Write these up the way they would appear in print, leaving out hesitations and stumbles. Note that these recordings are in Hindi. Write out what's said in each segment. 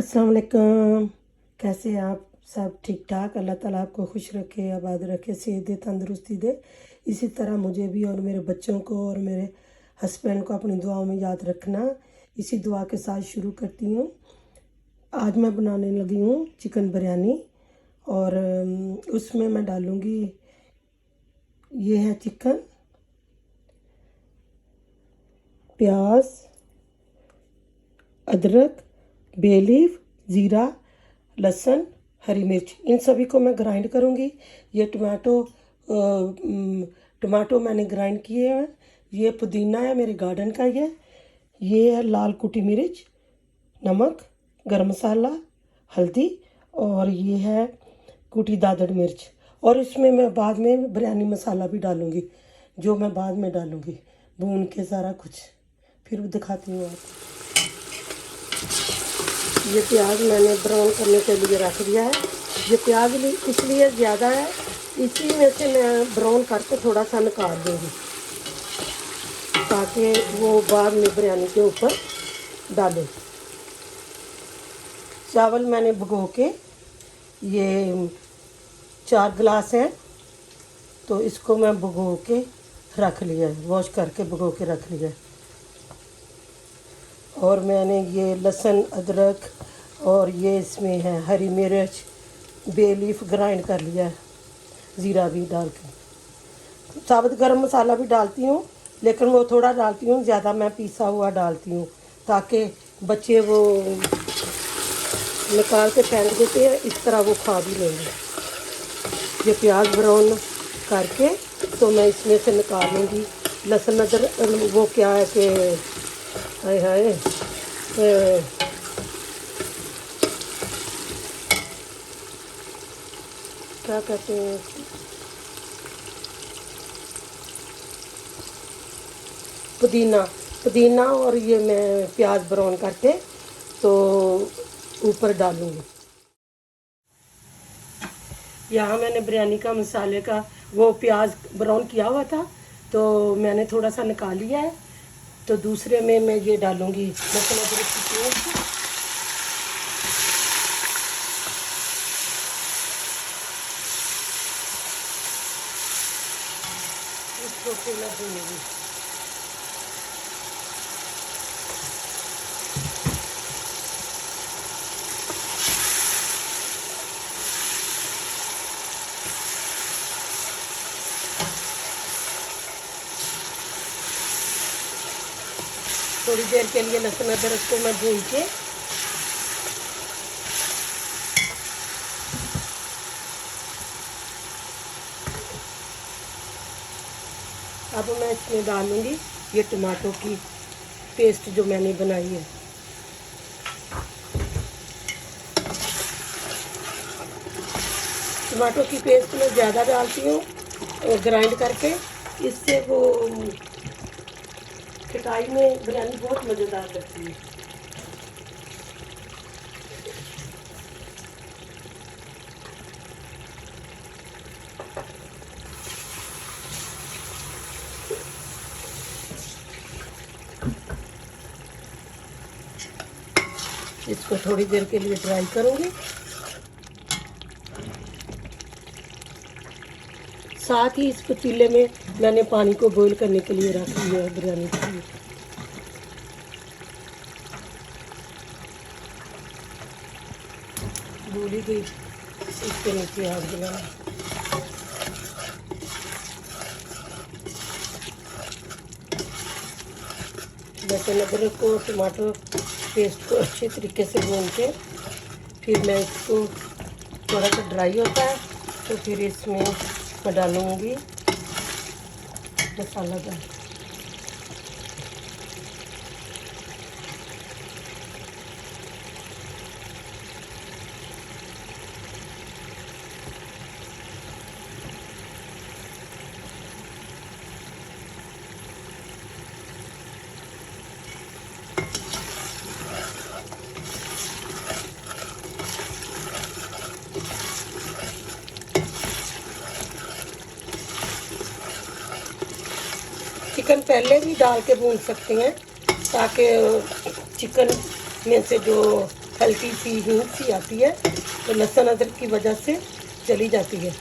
अस्सलाम वालेकुम। कैसे आप सब? ठीक ठाक। अल्लाह ताला आपको खुश रखे, आबाद रखे, सेहत दे, तंदुरुस्ती दे। इसी तरह मुझे भी और मेरे बच्चों को और मेरे हस्बैंड को अपनी दुआओं में याद रखना। इसी दुआ के साथ शुरू करती हूँ। आज मैं बनाने लगी हूँ चिकन बिरयानी और उसमें मैं डालूँगी, ये है चिकन, प्याज, अदरक, बे लीफ, ज़ीरा, लहसुन, हरी मिर्च, इन सभी को मैं ग्राइंड करूँगी। ये टमाटो मैंने ग्राइंड किए हैं। ये पुदीना है मेरे गार्डन का। ये है लाल कुटी मिर्च, नमक, गरम मसाला, हल्दी, और ये है कुटी दादड़ मिर्च। और इसमें मैं बाद में बिरयानी मसाला भी डालूँगी, जो मैं बाद में डालूँगी भून के सारा कुछ। फिर दिखाती हूँ आपको। ये प्याज मैंने ब्राउन करने के लिए रख दिया है। ये प्याज इसलिए ज़्यादा है, इसी में से मैं ब्राउन करके थोड़ा सा निकाल दूँगी ताकि वो बाद में बिरयानी के ऊपर डालें। चावल मैंने भिगो के, ये 4 गिलास है, तो इसको मैं भिगो के रख लिया है, वॉश करके भिगो के रख लिया है। और मैंने ये लहसुन, अदरक और ये इसमें है हरी मिर्च, बे लीफ ग्राइंड कर लिया है, ज़ीरा भी डाल के। साबुत गरम मसाला भी डालती हूँ, लेकिन वो थोड़ा डालती हूँ, ज़्यादा मैं पीसा हुआ डालती हूँ ताकि बच्चे वो निकाल के फेंक देते हैं, इस तरह वो खा भी लेंगे। ये प्याज ब्राउन करके तो मैं इसमें से निकाल लूँगी। लहसुन अदरक वो क्या है कि हाय हाय क्या कहते हैं, पुदीना और ये मैं प्याज ब्राउन करके तो ऊपर डालूँगी। यहाँ मैंने बिरयानी का मसाले का वो प्याज ब्राउन किया हुआ था, तो मैंने थोड़ा सा निकाल लिया है। तो दूसरे में मैं ये डालूँगी लहसुन अदरक की पेस्ट। इसको फिर मैं भूनूंगी। थोड़ी देर के लिए लहसुन अदरक को मैं भून के अब मैं इसमें डालूँगी ये टमाटो की पेस्ट जो मैंने बनाई है। टमाटो की पेस्ट मैं ज़्यादा डालती हूँ ग्राइंड करके, इससे वो खटाई में बिरयानी बहुत मज़ेदार लगती है। इसको थोड़ी देर के लिए ड्राई करूँगी। साथ ही इस पतीले में मैंने पानी को बॉईल करने के लिए रख दिया है बिरयानी के लिए। भूल ही गई इसके नीचे आग जलाना। लहसुन अदरक को टमाटर पेस्ट को अच्छे तरीके से भून के फिर मैं इसको थोड़ा सा ड्राई होता है तो फिर इसमें मैं डालूँगी मसाला डाल। चिकन पहले भी डाल के भून सकते हैं ताकि चिकन में से जो हल्की सी हींग सी आती है, तो लहसुन अदरक की वजह से चली जाती है।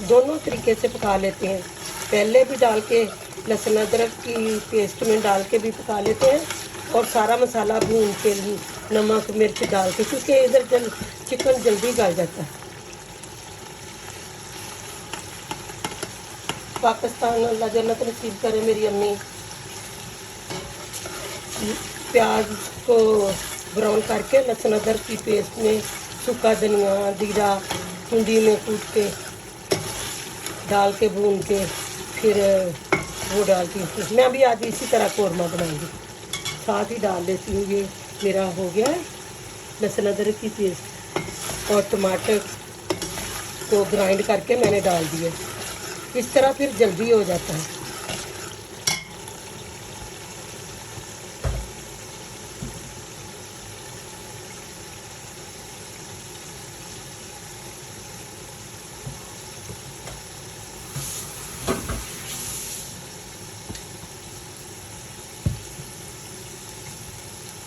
दोनों तरीके से पका लेते हैं, पहले भी डाल के लहसुन अदरक की पेस्ट में डाल के भी पका लेते हैं, और सारा मसाला भून के नमक मिर्च डाल के, क्योंकि इधर चिकन जल्दी गल जाता है। पाकिस्तान अल्लाह जन्नत नसीब करे। मेरी अम्मी प्याज को ब्राउन करके लहसुन अदरक की पेस्ट में सूखा धनिया जीरा कुंडी में कूट के डाल के भून के फिर वो डालती हूँ। मैं भी आज इसी तरह कौरमा बनाऊंगी, साथ ही डाल देती हूँ। ये मेरा हो गया है लहसुन अदरक की पेस्ट, और टमाटर को ग्राइंड करके मैंने डाल दिया। इस तरह फिर जल्दी हो जाता है।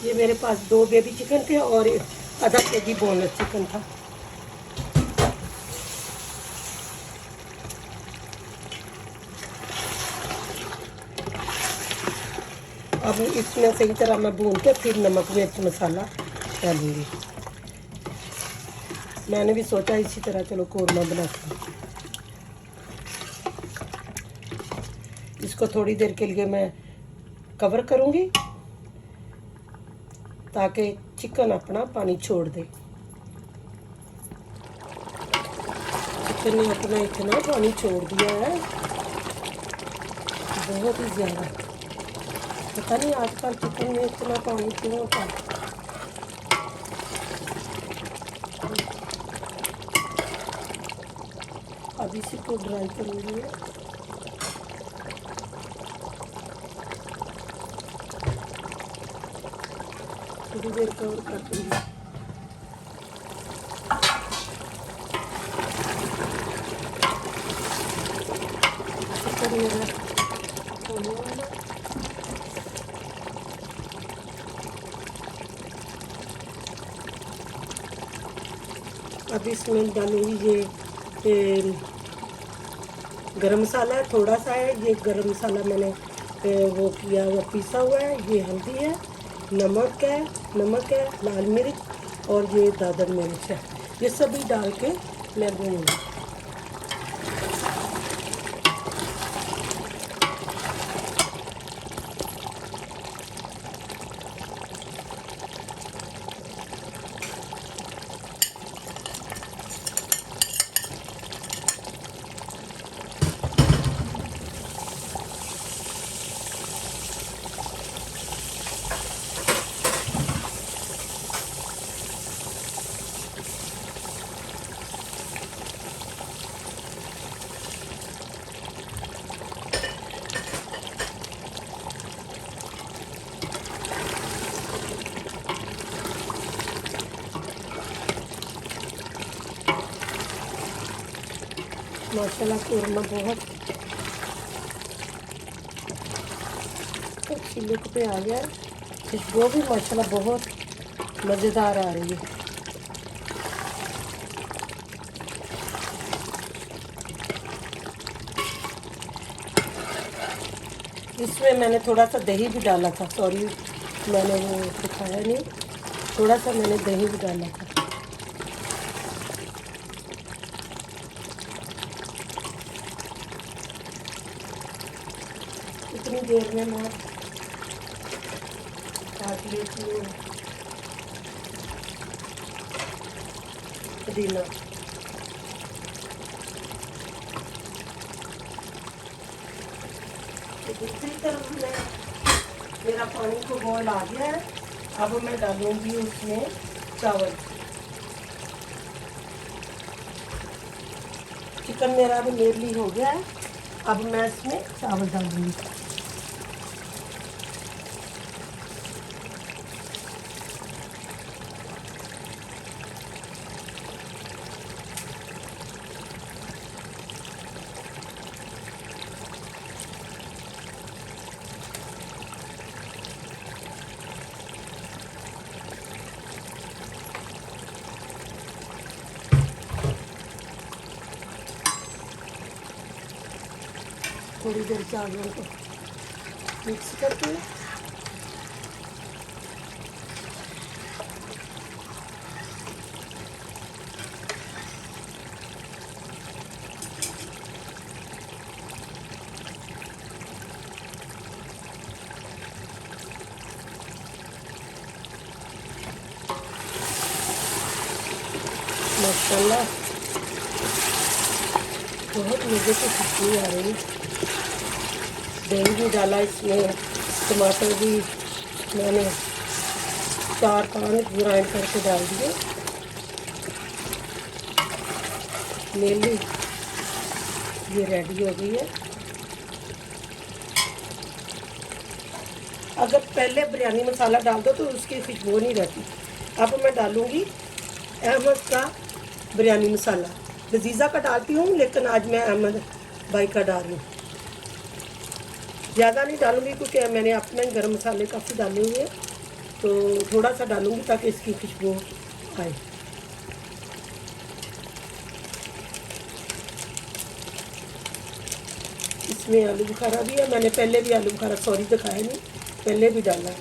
ये मेरे पास 2 बेबी चिकन थे और आधा केजी बोनलेस चिकन था। अब इसमें सही तरह मैं भून के फिर नमक मिर्च मसाला डालूंगी। मैंने भी सोचा इसी तरह चलो कौरमा बनाती हूँ। इसको थोड़ी देर के लिए मैं कवर करूँगी ताकि चिकन अपना पानी छोड़ दे। चिकन ने अपना इतना पानी छोड़ दिया है, बहुत ही ज़्यादा। पता नहीं आजकल चिकन में इतना पानी क्यों होता है। अब इसी को ड्राई करूँगी। थोड़ी देर कवर कर दूँगी। चिकन मेरा होने वाला। अब इसमें डालूंगी ये गरम मसाला है, थोड़ा सा है। ये गरम मसाला मैंने वो किया हुआ पीसा हुआ है। ये हल्दी है, नमक है, लाल मिर्च और ये दादर मिर्च है। ये सभी डाल के मैं भूनूंगी। माशाल्लाह कौरमा बहुत अच्छी लुक पे आ गया है। खुशबू भी माशाल्लाह बहुत मज़ेदार आ रही है। इसमें मैंने थोड़ा सा दही भी डाला था, सॉरी मैंने वो दिखाया नहीं, थोड़ा सा मैंने दही भी डाला था। इतनी देर में मैं काट लेती हूँ पुदीना। दूसरी तरफ में मेरा पानी को बॉयल आ गया है। अब मैं डालूंगी उसमें चावल। चिकन मेरा भी नेरली हो गया है। अब मैं इसमें चावल डालूंगी। थोड़ी देर चावलों को मिक्स करती हूँ। माशाल्लाह बहुत मज़े की खुशबू आ रही है। दही भी डाला इसमें, टमाटर भी मैंने 4-5 ग्राइंड करके डाल दिए। मेनली ये रेडी हो गई है। अगर पहले बिरयानी मसाला डाल दो तो उसकी खुशबू नहीं रहती। अब मैं डालूँगी अहमद का बिरयानी मसाला। लजीज़ा का डालती हूँ, लेकिन आज मैं अहमद भाई का डाल रही हूँ। ज़्यादा नहीं डालूँगी क्योंकि मैंने अपने गरम मसाले काफ़ी डाले हुए हैं, तो थोड़ा सा डालूँगी ताकि इसकी खुशबू आए। इसमें आलू बुखारा भी है। मैंने पहले भी आलू बुखारा दिखाया नहीं, पहले भी डाला है।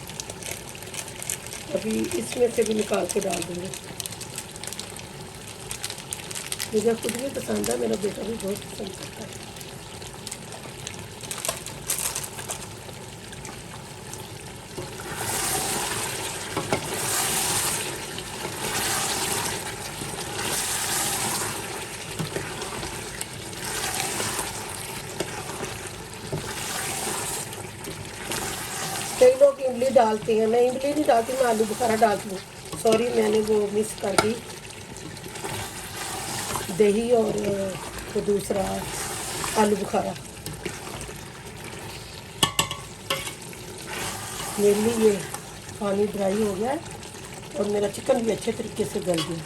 अभी इसमें से भी निकाल के डाल दूँगी। मुझे खुद भी पसंद है, मेरा बेटा भी बहुत पसंद करता है। कई लोग इमली डालते हैं, मैं इमली नहीं डालती, मैं आलू बुखारा डालती हूँ। सॉरी, मैंने वो मिस कर दी, दही और वो दूसरा आलू बुखारा। मेरे लिए ये पानी ड्राई हो गया है और मेरा चिकन भी अच्छे तरीके से गल गया।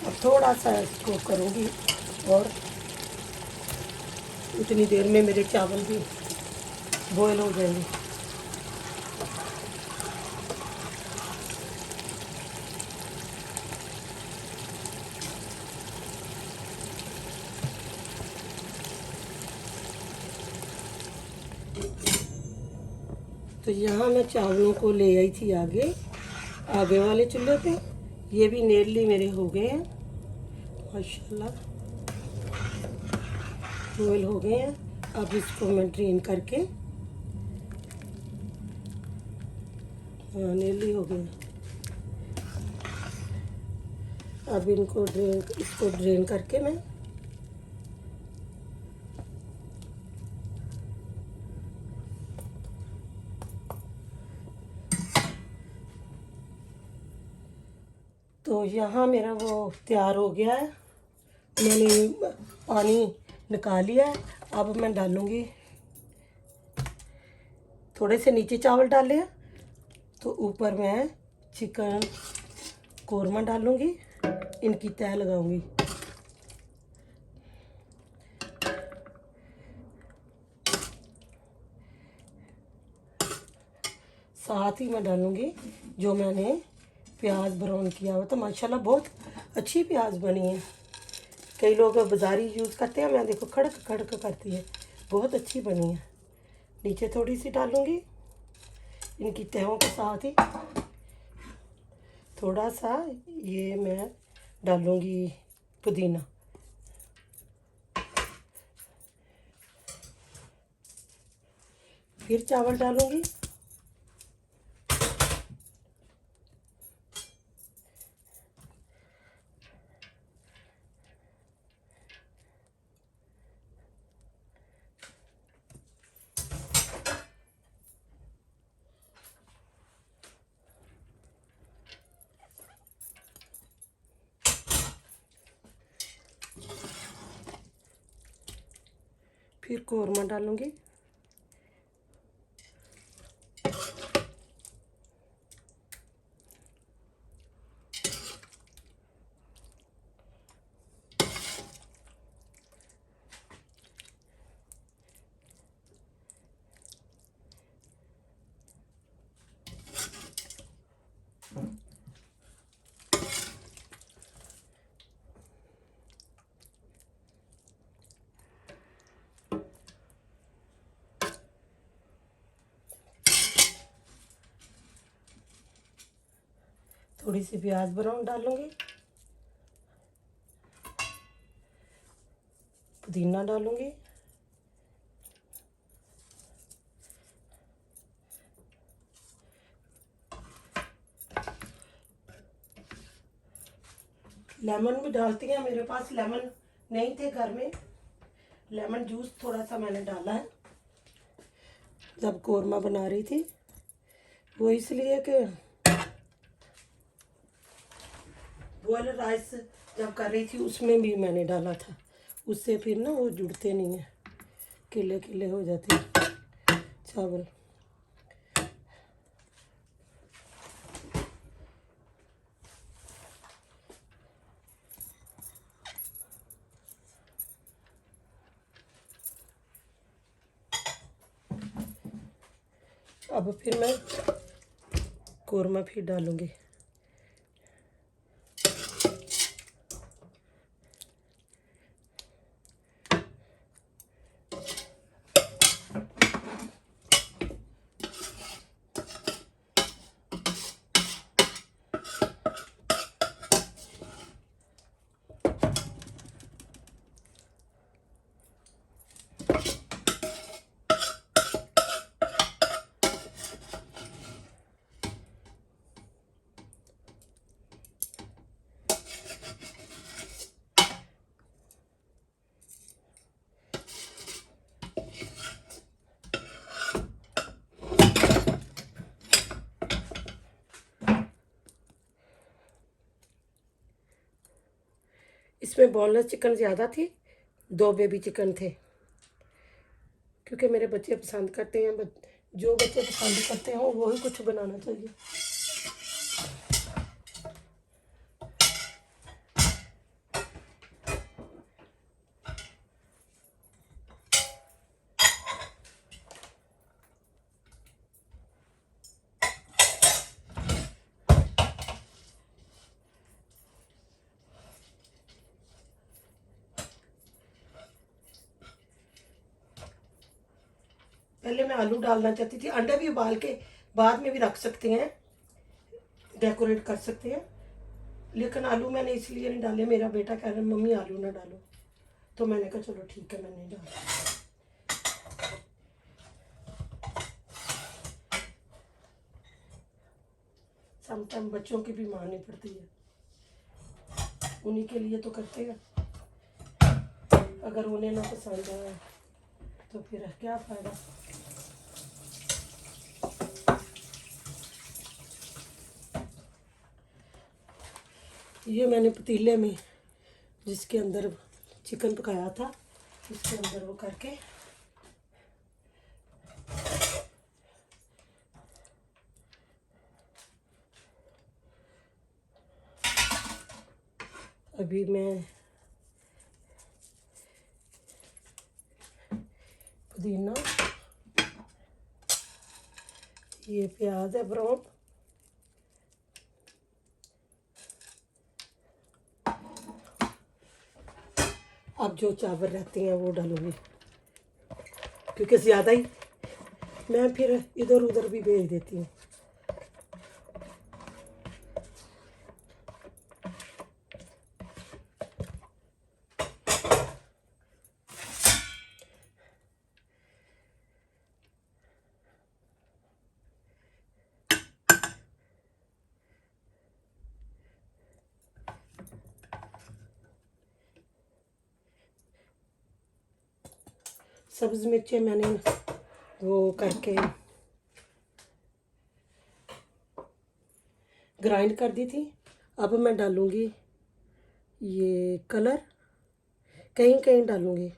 अब थोड़ा सा इसको करूँगी और इतनी देर में मेरे चावल भी बॉयल हो जाएंगे। तो यहाँ मैं चावलों को ले आई थी आगे वाले चूल्हे पे। ये भी नेरली मेरे हो गए हैं माशाल्लाह, बॉयल हो गए हैं। अब इसको मैं ड्रेन करके, हाँ नेरली हो गए। अब इसको ड्रेन करके मैं तो यहाँ मेरा वो तैयार हो गया है। मैंने पानी निकाल लिया है। अब मैं डालूँगी, थोड़े से नीचे चावल डाले हैं तो ऊपर मैं चिकन कोरमा डालूँगी, इनकी तह लगाऊँगी। साथ ही मैं डालूँगी जो मैंने प्याज ब्राउन किया हुआ, तो माशाल्लाह बहुत अच्छी प्याज बनी है। कई लोग बाज़ारी यूज़ करते हैं, मैं देखो खड़क खड़क करती है, बहुत अच्छी बनी है। नीचे थोड़ी सी डालूँगी इनकी तहों के साथ ही। थोड़ा सा ये मैं डालूँगी पुदीना। फिर चावल डालूँगी। फिर कोरमा डालूँगी। थोड़ी सी प्याज ब्राउन डालूंगी, पुदीना डालूंगी, लेमन भी डालती हैं। मेरे पास लेमन नहीं थे घर में, लेमन जूस थोड़ा सा मैंने डाला है जब कोरमा बना रही थी, वो इसलिए कि बॉयल राइस जब कर रही थी उसमें भी मैंने डाला था, उससे फिर ना वो जुड़ते नहीं हैं, किले किले हो जाते हैं चावल। अब फिर मैं कोरमा फिर डालूंगी। इसमें बोनलेस चिकन ज़्यादा थी, 2 बेबी चिकन थे, क्योंकि मेरे बच्चे पसंद करते हैं। जो बच्चे पसंद करते हो वही कुछ बनाना चाहिए। पहले मैं आलू डालना चाहती थी, अंडे भी उबाल के बाद में भी रख सकते हैं, डेकोरेट कर सकते हैं, लेकिन आलू मैंने इसलिए नहीं डाले। मेरा बेटा कह रहा है मम्मी आलू ना डालो, तो मैंने कहा चलो ठीक है मैं नहीं डालती। समटाइम बच्चों की भी माननी पड़ती है, उन्हीं के लिए तो करते हैं। अगर उन्हें ना पसंद आए तो फिर क्या फायदा। ये मैंने पतीले में जिसके अंदर चिकन पकाया था, इसके अंदर वो करके अभी मैं पुदीना, ये प्याज है ब्राउन, अब जो चावल रहते हैं वो डालूंगी, क्योंकि ज़्यादा ही मैं फिर इधर उधर भी भेज देती हूँ। सब्ज़ मिर्चें मैंने वो करके ग्राइंड कर दी थी। अब मैं डालूँगी ये कलर, कहीं कहीं डालूँगी।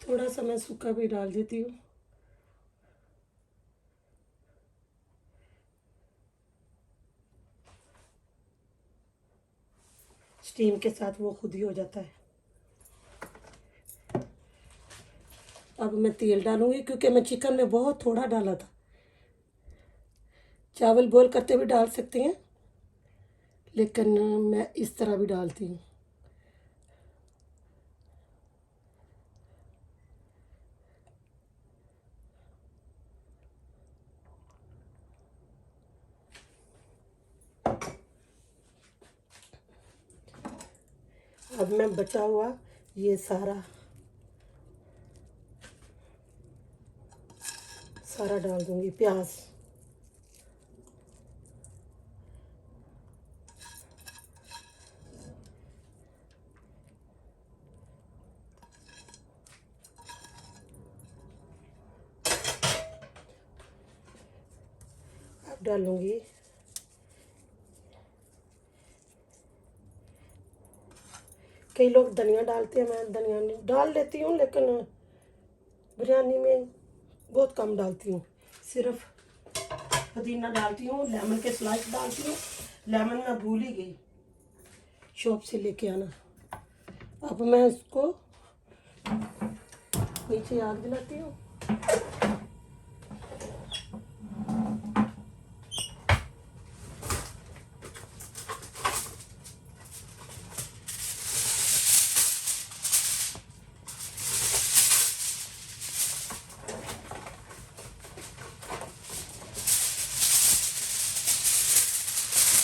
थोड़ा सा मैं सूखा भी डाल देती हूँ। स्टीम के साथ वो खुद ही हो जाता है। अब मैं तेल डालूंगी, क्योंकि मैं चिकन में बहुत थोड़ा डाला था। चावल बॉईल करते हुए डाल सकते हैं, लेकिन मैं इस तरह भी डालती हूँ। अब मैं बचा हुआ ये सारा डाल दूंगी प्याज। अब डालूंगी कई लोग धनिया डालते हैं, मैं धनिया नहीं डाल लेती हूँ, लेकिन बिरयानी में बहुत कम डालती हूँ। सिर्फ पुदीना डालती हूँ, लेमन के स्लाइस डालती हूँ। लेमन मैं भूल ही गई शॉप से लेके आना। अब मैं इसको नीचे आग जलाती हूँ।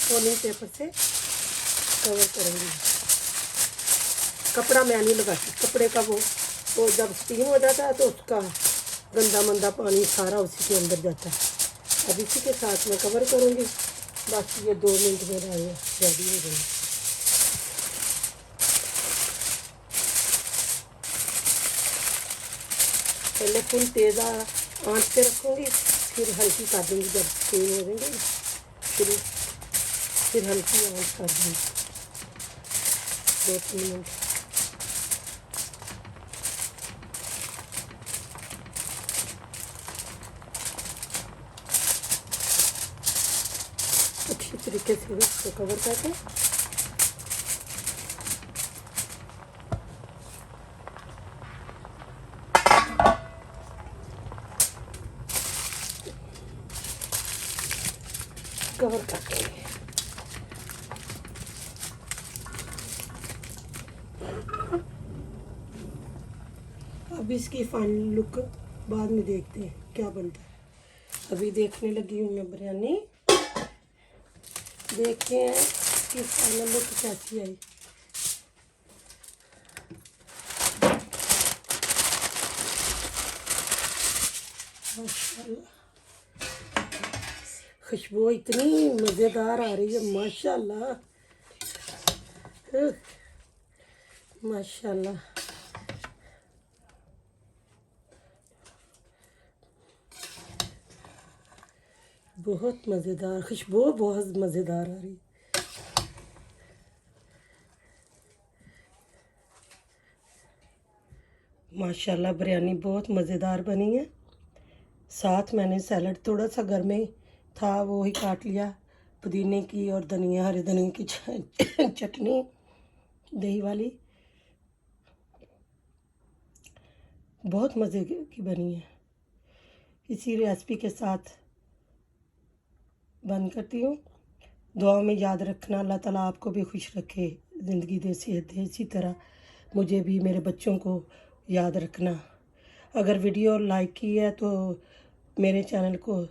फोलिंग पेपर से कवर करूँगी। कपड़ा मैं नहीं लगाती, कपड़े का वो जब स्टीम हो जाता है तो उसका गंदा मंदा पानी सारा उसी के अंदर जाता है। अब इसी के साथ मैं कवर करूँगी। बस ये 2 मिनट में रेडी हो जाएगी। पहले फुल तेज़ आंच पे रखूँगी, फिर हल्की कर दूँगी। जब तेज हो जाएंगे फिर हल्की आंच कर दूँगी 2-3 मिनट। अच्छी तरीके से इसको कवर करके कवर करके अब इसकी फाइनल लुक बाद में देखते हैं क्या बनता है। अभी देखने लगी हूँ मैं बिरयानी, देखते हैं कि फाइनल लुक कैसी आई। माशाल्लाह खुशबू इतनी मज़ेदार आ रही है, माशाल्लाह माशाल्लाह। बहुत मज़ेदार खुशबू, बहुत मज़ेदार आ रही। माशाल्लाह बिरयानी बहुत मज़ेदार बनी है। साथ मैंने सैलड थोड़ा सा घर में था वो ही काट लिया, पुदीने की और धनिया, हरे धनिया की चटनी दही वाली, बहुत मज़े की बनी है। इसी रेसिपी के साथ बंद करती हूँ। दुआ में याद रखना, अल्लाह ताला आपको भी खुश रखे, ज़िंदगी दे, सेहत दे। इसी तरह मुझे भी, मेरे बच्चों को याद रखना। अगर वीडियो लाइक की है तो मेरे चैनल को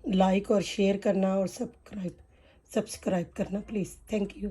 लाइक और शेयर करना और सब्सक्राइब करना प्लीज़। Thank you.